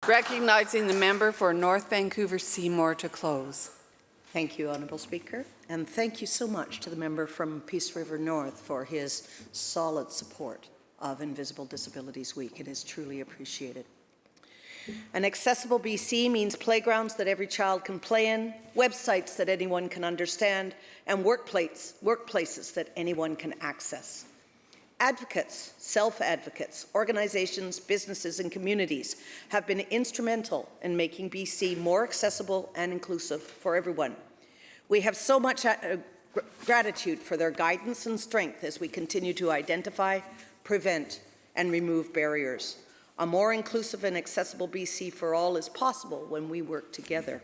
Recognizing the member for North Vancouver, Seymour to close. Thank you, Honourable Speaker, and thank you so much to the member from Peace River North for his solid support of Invisible Disabilities Week. It is truly appreciated. An accessible BC means playgrounds that every child can play in, websites that anyone can understand, and workplaces that anyone can access. Advocates, self-advocates, organizations, businesses and communities have been instrumental in making BC more accessible and inclusive for everyone. We have so much gratitude for their guidance and strength as we continue to identify, prevent and remove barriers. A more inclusive and accessible BC for all is possible when we work together.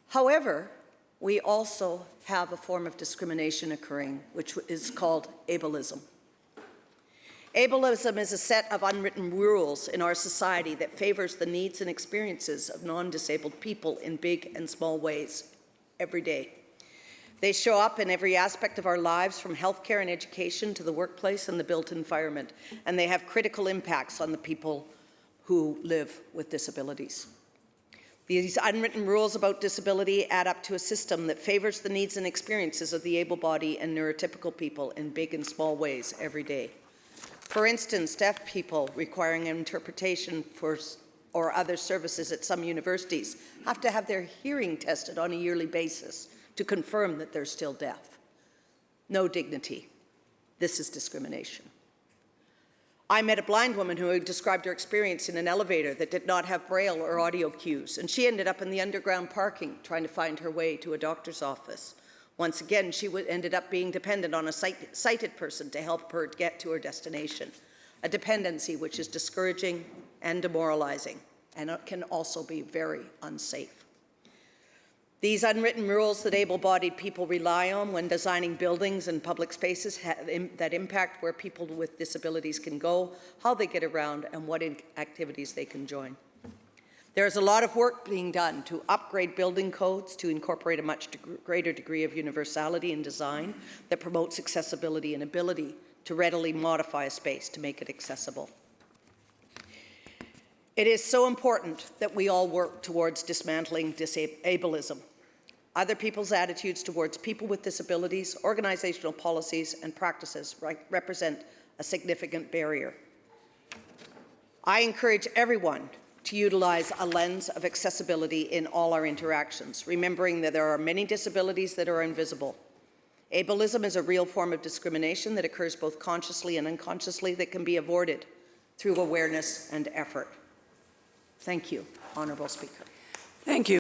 However, we also have a form of discrimination occurring, which is called ableism. Ableism is a set of unwritten rules in our society that favors the needs and experiences of non-disabled people in big and small ways every day. They show up in every aspect of our lives, from healthcare and education to the workplace and the built environment, and they have critical impacts on the people who live with disabilities. These unwritten rules about disability add up to a system that favors the needs and experiences of the able-bodied and neurotypical people in big and small ways every day. For instance, deaf people requiring interpretation or other services at some universities have to have their hearing tested on a yearly basis to confirm that they're still deaf. No dignity. This is discrimination. I met a blind woman who had described her experience in an elevator that did not have braille or audio cues, and she ended up in the underground parking trying to find her way to a doctor's office. Once again, she ended up being dependent on a sighted person to help her get to her destination, a dependency which is discouraging and demoralizing, and it can also be very unsafe. These unwritten rules that able-bodied people rely on when designing buildings and public spaces that impact where people with disabilities can go, how they get around, and what activities they can join. There is a lot of work being done to upgrade building codes to incorporate a much greater degree of universality in design that promotes accessibility and ability to readily modify a space to make it accessible. It is so important that we all work towards dismantling ableism. Other people's attitudes towards people with disabilities, organizational policies and practices represent a significant barrier. I encourage everyone to utilize a lens of accessibility in all our interactions, remembering that there are many disabilities that are invisible. Ableism is a real form of discrimination that occurs both consciously and unconsciously that can be avoided through awareness and effort. Thank you, Honourable Speaker. Thank you.